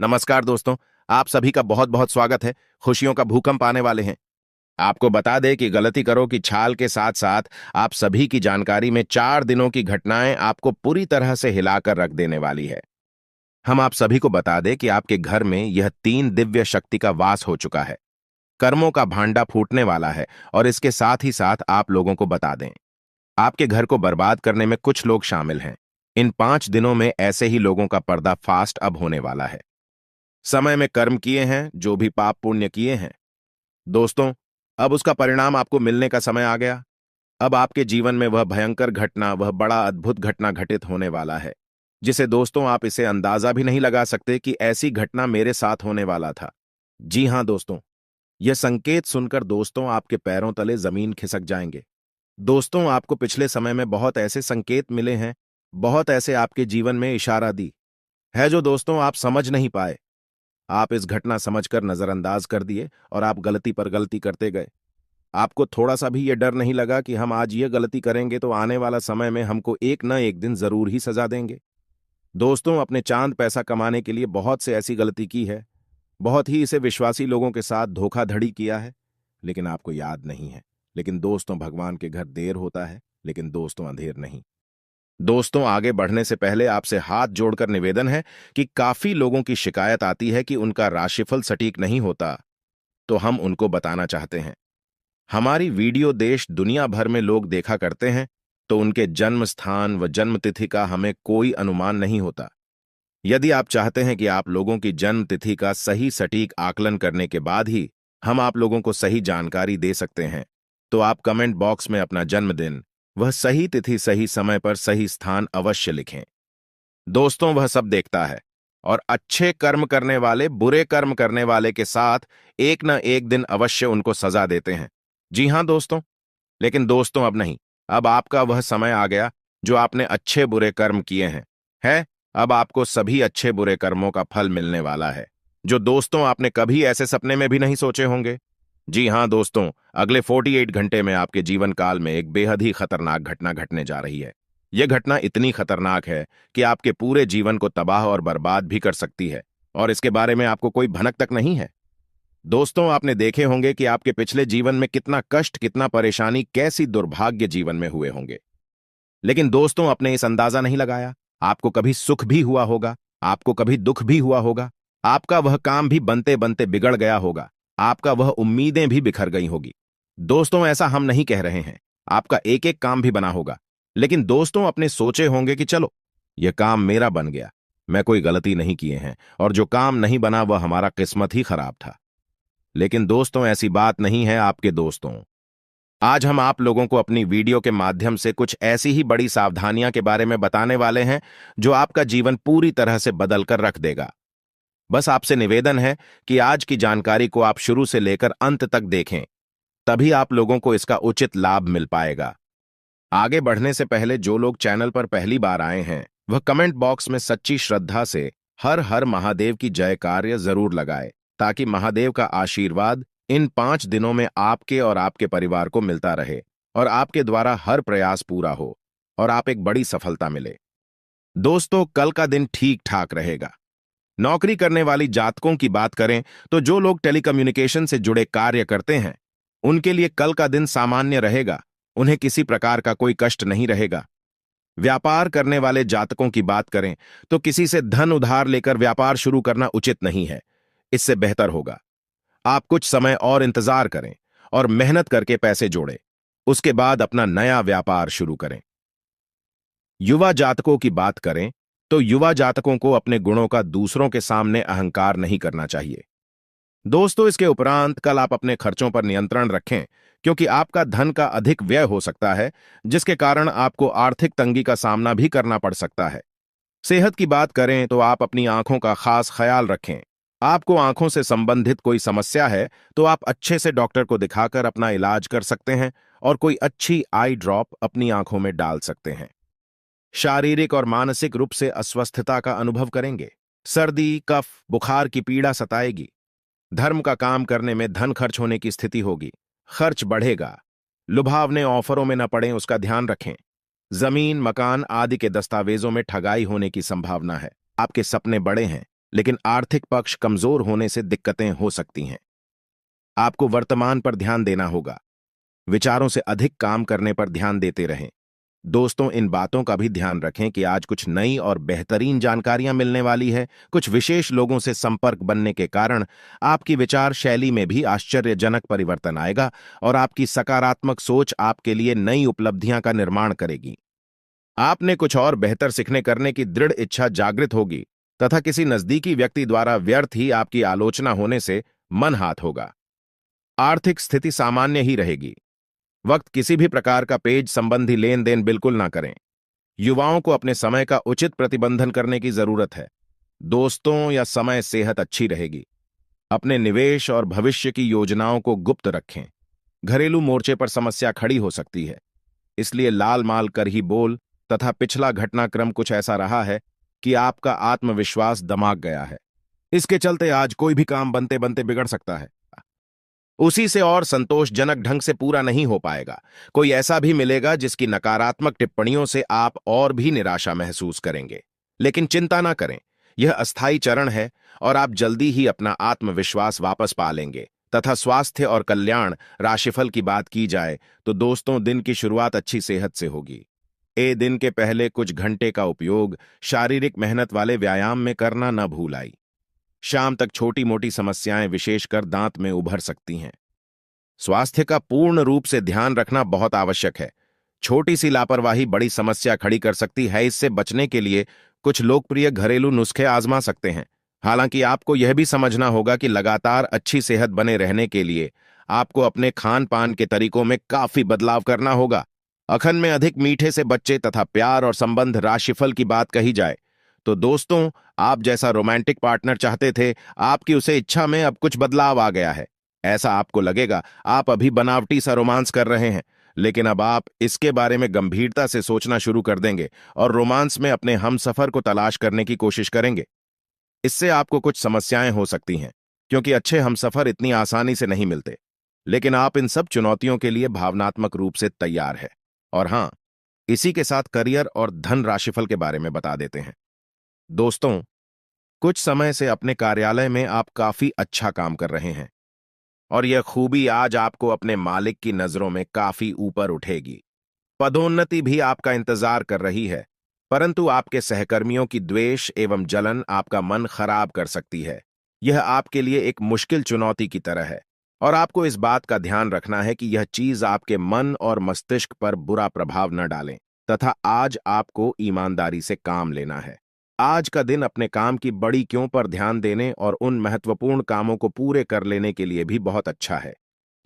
नमस्कार दोस्तों। आप सभी का बहुत बहुत स्वागत है। खुशियों का भूकंप आने वाले हैं। आपको बता दें कि गलती करो की छाल के साथ साथ आप सभी की जानकारी में 4 दिनों की घटनाएं आपको पूरी तरह से हिलाकर रख देने वाली है। हम आप सभी को बता दें कि आपके घर में यह 3 दिव्य शक्ति का वास हो चुका है। कर्मों का भांडा फूटने वाला है और इसके साथ ही साथ आप लोगों को बता दें, आपके घर को बर्बाद करने में कुछ लोग शामिल हैं। इन 5 दिनों में ऐसे ही लोगों का पर्दाफाश अब होने वाला है। समय में कर्म किए हैं, जो भी पाप पुण्य किए हैं दोस्तों, अब उसका परिणाम आपको मिलने का समय आ गया। अब आपके जीवन में वह भयंकर घटना, वह बड़ा अद्भुत घटना घटित होने वाला है, जिसे दोस्तों आप इसे अंदाजा भी नहीं लगा सकते कि ऐसी घटना मेरे साथ होने वाला था। जी हां दोस्तों, यह संकेत सुनकर दोस्तों आपके पैरों तले जमीन खिसक जाएंगे। दोस्तों, आपको पिछले समय में बहुत ऐसे संकेत मिले हैं, बहुत ऐसे आपके जीवन में इशारा दी है जो दोस्तों आप समझ नहीं पाए। आप इस घटना समझकर नजरअंदाज कर दिए और आप गलती पर गलती करते गए। आपको थोड़ा सा भी ये डर नहीं लगा कि हम आज ये गलती करेंगे तो आने वाला समय में हमको एक न एक दिन जरूर ही सजा देंगे। दोस्तों, अपने चांद पैसा कमाने के लिए बहुत से ऐसी गलती की है, बहुत ही इसे विश्वासी लोगों के साथ धोखाधड़ी किया है, लेकिन आपको याद नहीं है। लेकिन दोस्तों, भगवान के घर देर होता है, लेकिन दोस्तों अंधेर नहीं। दोस्तों, आगे बढ़ने से पहले आपसे हाथ जोड़कर निवेदन है कि काफी लोगों की शिकायत आती है कि उनका राशिफल सटीक नहीं होता, तो हम उनको बताना चाहते हैं। हमारी वीडियो देश दुनिया भर में लोग देखा करते हैं, तो उनके जन्म स्थान व जन्म तिथि का हमें कोई अनुमान नहीं होता। यदि आप चाहते हैं कि आप लोगों की जन्म तिथि का सही सटीक आकलन करने के बाद ही हम आप लोगों को सही जानकारी दे सकते हैं, तो आप कमेंट बॉक्स में अपना जन्मदिन, वह सही तिथि, सही समय पर सही स्थान अवश्य लिखें। दोस्तों, वह सब देखता है और अच्छे कर्म करने वाले बुरे कर्म करने वाले के साथ एक न एक दिन अवश्य उनको सजा देते हैं। जी हां दोस्तों, लेकिन दोस्तों अब नहीं। अब आपका वह समय आ गया जो आपने अच्छे बुरे कर्म किए हैं। अब आपको सभी अच्छे बुरे कर्मों का फल मिलने वाला है, जो दोस्तों आपने कभी ऐसे सपने में भी नहीं सोचे होंगे। जी हां दोस्तों, अगले 48 घंटे में आपके जीवन काल में एक बेहद ही खतरनाक घटना घटने जा रही है। यह घटना इतनी खतरनाक है कि आपके पूरे जीवन को तबाह और बर्बाद भी कर सकती है, और इसके बारे में आपको कोई भनक तक नहीं है। दोस्तों, आपने देखे होंगे कि आपके पिछले जीवन में कितना कष्ट, कितना परेशानी, कैसी दुर्भाग्य जीवन में हुए होंगे। लेकिन दोस्तों, आपने इस अंदाजा नहीं लगाया। आपको कभी सुख भी हुआ होगा, आपको कभी दुख भी हुआ होगा, आपका वह काम भी बनते बनते बिगड़ गया होगा, आपका वह उम्मीदें भी बिखर गई होगी। दोस्तों, ऐसा हम नहीं कह रहे हैं, आपका एक एक काम भी बना होगा। लेकिन दोस्तों, अपने सोचे होंगे कि चलो, यह काम मेरा बन गया, मैं कोई गलती नहीं किए हैं, और जो काम नहीं बना वह हमारा किस्मत ही खराब था। लेकिन दोस्तों, ऐसी बात नहीं है आपके दोस्तों। आज हम आप लोगों को अपनी वीडियो के माध्यम से कुछ ऐसी ही बड़ी सावधानियां के बारे में बताने वाले हैं जो आपका जीवन पूरी तरह से बदल कर रख देगा। बस आपसे निवेदन है कि आज की जानकारी को आप शुरू से लेकर अंत तक देखें, तभी आप लोगों को इसका उचित लाभ मिल पाएगा। आगे बढ़ने से पहले जो लोग चैनल पर पहली बार आए हैं, वह कमेंट बॉक्स में सच्ची श्रद्धा से हर हर महादेव की जयकार्य जरूर लगाए, ताकि महादेव का आशीर्वाद इन 5 दिनों में आपके और आपके परिवार को मिलता रहे और आपके द्वारा हर प्रयास पूरा हो और आप एक बड़ी सफलता मिले। दोस्तों, कल का दिन ठीक ठाक रहेगा। नौकरी करने वाली जातकों की बात करें तो जो लोग टेलीकम्युनिकेशन से जुड़े कार्य करते हैं, उनके लिए कल का दिन सामान्य रहेगा। उन्हें किसी प्रकार का कोई कष्ट नहीं रहेगा। व्यापार करने वाले जातकों की बात करें तो किसी से धन उधार लेकर व्यापार शुरू करना उचित नहीं है। इससे बेहतर होगा आप कुछ समय और इंतजार करें और मेहनत करके पैसे जोड़ें, उसके बाद अपना नया व्यापार शुरू करें। युवा जातकों की बात करें तो युवा जातकों को अपने गुणों का दूसरों के सामने अहंकार नहीं करना चाहिए। दोस्तों, इसके उपरांत कल आप अपने खर्चों पर नियंत्रण रखें, क्योंकि आपका धन का अधिक व्यय हो सकता है, जिसके कारण आपको आर्थिक तंगी का सामना भी करना पड़ सकता है। सेहत की बात करें तो आप अपनी आंखों का खास ख्याल रखें। आपको आंखों से संबंधित कोई समस्या है तो आप अच्छे से डॉक्टर को दिखाकर अपना इलाज कर सकते हैं और कोई अच्छी आई ड्रॉप अपनी आंखों में डाल सकते हैं। शारीरिक और मानसिक रूप से अस्वस्थता का अनुभव करेंगे। सर्दी, कफ, बुखार की पीड़ा सताएगी। धर्म का काम करने में धन खर्च होने की स्थिति होगी। खर्च बढ़ेगा। लुभावने ऑफरों में न पड़ें, उसका ध्यान रखें। जमीन, मकान आदि के दस्तावेजों में ठगाई होने की संभावना है। आपके सपने बड़े हैं, लेकिन आर्थिक पक्ष कमजोर होने से दिक्कतें हो सकती हैं। आपको वर्तमान पर ध्यान देना होगा। विचारों से अधिक काम करने पर ध्यान देते रहें। दोस्तों, इन बातों का भी ध्यान रखें कि आज कुछ नई और बेहतरीन जानकारियां मिलने वाली है। कुछ विशेष लोगों से संपर्क बनने के कारण आपकी विचार शैली में भी आश्चर्यजनक परिवर्तन आएगा और आपकी सकारात्मक सोच आपके लिए नई उपलब्धियां का निर्माण करेगी। आपने कुछ और बेहतर सीखने करने की दृढ़ इच्छा जागृत होगी तथा किसी नजदीकी व्यक्ति द्वारा व्यर्थ ही आपकी आलोचना होने से मन हाथ होगा। आर्थिक स्थिति सामान्य ही रहेगी। वक्त किसी भी प्रकार का पेज संबंधी लेन देन बिल्कुल ना करें। युवाओं को अपने समय का उचित प्रतिबंधन करने की जरूरत है। दोस्तों या समय सेहत अच्छी रहेगी। अपने निवेश और भविष्य की योजनाओं को गुप्त रखें। घरेलू मोर्चे पर समस्या खड़ी हो सकती है, इसलिए लाल माल कर ही बोल तथा पिछला घटनाक्रम कुछ ऐसा रहा है कि आपका आत्मविश्वास दमाग गया है। इसके चलते आज कोई भी काम बनते बनते बिगड़ सकता है। उसी से और संतोषजनक ढंग से पूरा नहीं हो पाएगा। कोई ऐसा भी मिलेगा जिसकी नकारात्मक टिप्पणियों से आप और भी निराशा महसूस करेंगे। लेकिन चिंता ना करें, यह अस्थायी चरण है और आप जल्दी ही अपना आत्मविश्वास वापस पा लेंगे। तथा स्वास्थ्य और कल्याण राशिफल की बात की जाए तो दोस्तों, दिन की शुरुआत अच्छी सेहत से होगी। दिन के पहले कुछ घंटे का उपयोग शारीरिक मेहनत वाले व्यायाम में करना न भूलाई। शाम तक छोटी मोटी समस्याएं विशेषकर दांत में उभर सकती हैं। स्वास्थ्य का पूर्ण रूप से ध्यान रखना बहुत आवश्यक है। छोटी सी लापरवाही बड़ी समस्या खड़ी कर सकती है। इससे बचने के लिए कुछ लोकप्रिय घरेलू नुस्खे आजमा सकते हैं। हालांकि आपको यह भी समझना होगा कि लगातार अच्छी सेहत बने रहने के लिए आपको अपने खान पान के तरीकों में काफी बदलाव करना होगा। अखंड में अधिक मीठे से बच्चे तथा प्यार और संबंध राशिफल की बात कही जाए तो दोस्तों, आप जैसा रोमांटिक पार्टनर चाहते थे, आपकी उसे इच्छा में अब कुछ बदलाव आ गया है। ऐसा आपको लगेगा आप अभी बनावटी सा रोमांस कर रहे हैं, लेकिन अब आप इसके बारे में गंभीरता से सोचना शुरू कर देंगे और रोमांस में अपने हमसफर को तलाश करने की कोशिश करेंगे। इससे आपको कुछ समस्याएं हो सकती हैं, क्योंकि अच्छे हमसफर इतनी आसानी से नहीं मिलते। लेकिन आप इन सब चुनौतियों के लिए भावनात्मक रूप से तैयार है। और हां, इसी के साथ करियर और धन राशिफल के बारे में बता देते हैं। दोस्तों, कुछ समय से अपने कार्यालय में आप काफी अच्छा काम कर रहे हैं और यह खूबी आज आपको अपने मालिक की नजरों में काफी ऊपर उठेगी। पदोन्नति भी आपका इंतजार कर रही है, परंतु आपके सहकर्मियों की द्वेष एवं जलन आपका मन खराब कर सकती है। यह आपके लिए एक मुश्किल चुनौती की तरह है और आपको इस बात का ध्यान रखना है कि यह चीज आपके मन और मस्तिष्क पर बुरा प्रभाव न डालें तथा आज आपको ईमानदारी से काम लेना है। आज का दिन अपने काम की बड़ी क्यों पर ध्यान देने और उन महत्वपूर्ण कामों को पूरे कर लेने के लिए भी बहुत अच्छा है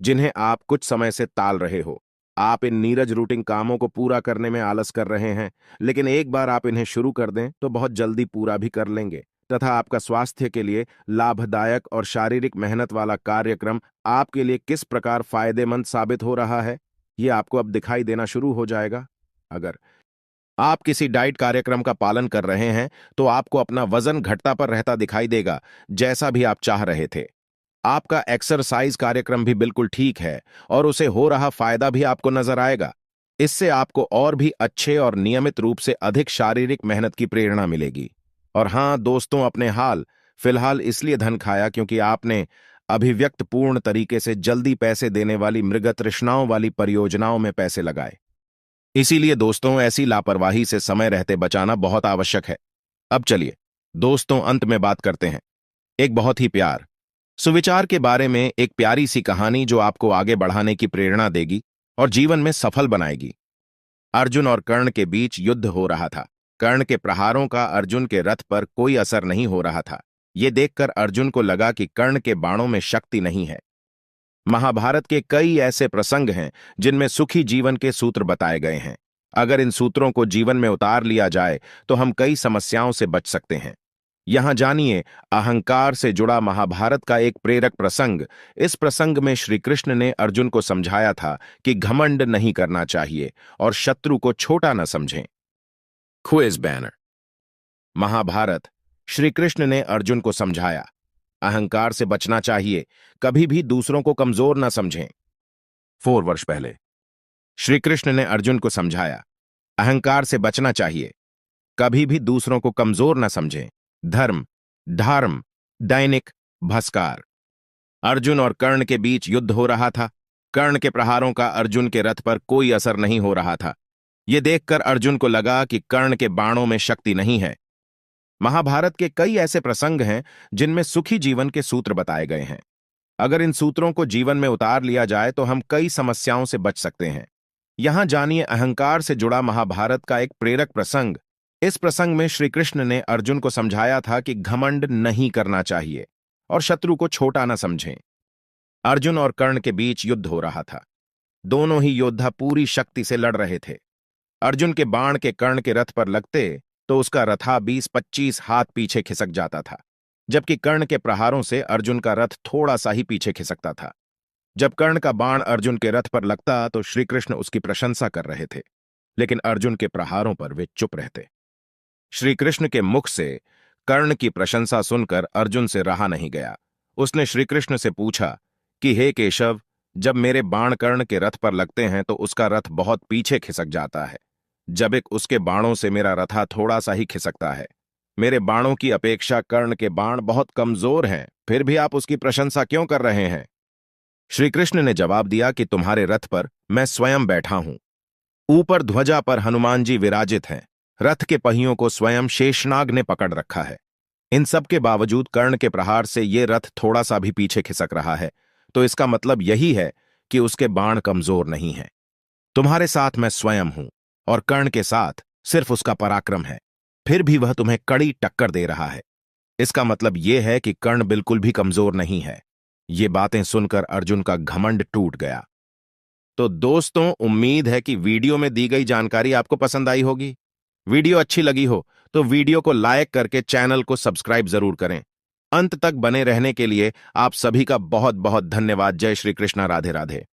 जिन्हें आप कुछ समय से टाल रहे हो। आप इन नीरज रूटिंग कामों को पूरा करने में आलस कर रहे हैं, लेकिन एक बार आप इन्हें शुरू कर दें तो बहुत जल्दी पूरा भी कर लेंगे तथा आपका स्वास्थ्य के लिए लाभदायक और शारीरिक मेहनत वाला कार्यक्रम आपके लिए किस प्रकार फायदेमंद साबित हो रहा है, ये आपको अब दिखाई देना शुरू हो जाएगा। अगर आप किसी डाइट कार्यक्रम का पालन कर रहे हैं तो आपको अपना वजन घटता पर रहता दिखाई देगा, जैसा भी आप चाह रहे थे। आपका एक्सरसाइज कार्यक्रम भी बिल्कुल ठीक है और उसे हो रहा फायदा भी आपको नजर आएगा। इससे आपको और भी अच्छे और नियमित रूप से अधिक शारीरिक मेहनत की प्रेरणा मिलेगी। और हां दोस्तों, अपने हाल फिलहाल इसलिए धन खाया क्योंकि आपने अभिव्यक्त पूर्ण तरीके से जल्दी पैसे देने वाली मृग तृष्णाओं वाली परियोजनाओं में पैसे लगाए। इसीलिए दोस्तों, ऐसी लापरवाही से समय रहते बचाना बहुत आवश्यक है। अब चलिए दोस्तों, अंत में बात करते हैं एक बहुत ही प्यार सुविचार के बारे में, एक प्यारी सी कहानी जो आपको आगे बढ़ाने की प्रेरणा देगी और जीवन में सफल बनाएगी। अर्जुन और कर्ण के बीच युद्ध हो रहा था। कर्ण के प्रहारों का अर्जुन के रथ पर कोई असर नहीं हो रहा था। ये देखकर अर्जुन को लगा कि कर्ण के बाणों में शक्ति नहीं है। महाभारत के कई ऐसे प्रसंग हैं जिनमें सुखी जीवन के सूत्र बताए गए हैं। अगर इन सूत्रों को जीवन में उतार लिया जाए तो हम कई समस्याओं से बच सकते हैं। यहां जानिए अहंकार से जुड़ा महाभारत का एक प्रेरक प्रसंग। इस प्रसंग में श्री कृष्ण ने अर्जुन को समझाया था कि घमंड नहीं करना चाहिए और शत्रु को छोटा न समझें। Quiz banner. महाभारत। श्री कृष्ण ने अर्जुन को समझाया, अहंकार से बचना चाहिए, कभी भी दूसरों को कमजोर न समझें। 4 वर्ष पहले श्री कृष्ण ने अर्जुन को समझाया, अहंकार से बचना चाहिए, कभी भी दूसरों को कमजोर न समझें। धर्म। धर्म, दैनिक, भस्कार। अर्जुन और कर्ण के बीच युद्ध हो रहा था। कर्ण के प्रहारों का अर्जुन के रथ पर कोई असर नहीं हो रहा था। यह देखकर अर्जुन को लगा कि कर्ण के बाणों में शक्ति नहीं है। महाभारत के कई ऐसे प्रसंग हैं जिनमें सुखी जीवन के सूत्र बताए गए हैं। अगर इन सूत्रों को जीवन में उतार लिया जाए तो हम कई समस्याओं से बच सकते हैं। यहां जानिए अहंकार से जुड़ा महाभारत का एक प्रेरक प्रसंग। इस प्रसंग में श्री कृष्ण ने अर्जुन को समझाया था कि घमंड नहीं करना चाहिए और शत्रु को छोटा न समझें। अर्जुन और कर्ण के बीच युद्ध हो रहा था। दोनों ही योद्धा पूरी शक्ति से लड़ रहे थे। अर्जुन के बाण के कर्ण के रथ पर लगते तो उसका रथा 20-25 हाथ पीछे खिसक जाता था, जबकि कर्ण के प्रहारों से अर्जुन का रथ थोड़ा सा ही पीछे खिसकता था। जब कर्ण का बाण अर्जुन के रथ पर लगता तो श्री कृष्ण उसकी प्रशंसा कर रहे थे, लेकिन अर्जुन के प्रहारों पर वे चुप रहते। श्री कृष्ण के मुख से कर्ण की प्रशंसा सुनकर अर्जुन से रहा नहीं गया। उसने श्री कृष्ण से पूछा कि हे केशव, जब मेरे बाण कर्ण के रथ पर लगते हैं तो उसका रथ बहुत पीछे खिसक जाता है, जब एक उसके बाणों से मेरा रथा थोड़ा सा ही खिसकता है। मेरे बाणों की अपेक्षा कर्ण के बाण बहुत कमजोर हैं, फिर भी आप उसकी प्रशंसा क्यों कर रहे हैं? श्री कृष्ण ने जवाब दिया कि तुम्हारे रथ पर मैं स्वयं बैठा हूं। ऊपर ध्वजा पर हनुमान जी विराजित हैं। रथ के पहियों को स्वयं शेषनाग ने पकड़ रखा है। इन सब के बावजूद कर्ण के प्रहार से ये रथ थोड़ा सा भी पीछे खिसक रहा है, तो इसका मतलब यही है कि उसके बाण कमजोर नहीं हैं। तुम्हारे साथ मैं स्वयं हूं और कर्ण के साथ सिर्फ उसका पराक्रम है, फिर भी वह तुम्हें कड़ी टक्कर दे रहा है। इसका मतलब यह है कि कर्ण बिल्कुल भी कमजोर नहीं है। ये बातें सुनकर अर्जुन का घमंड टूट गया। तो दोस्तों, उम्मीद है कि वीडियो में दी गई जानकारी आपको पसंद आई होगी। वीडियो अच्छी लगी हो तो वीडियो को लाइक करके चैनल को सब्सक्राइब जरूर करें। अंत तक बने रहने के लिए आप सभी का बहुत बहुत धन्यवाद। जय श्री कृष्णा। राधे राधे।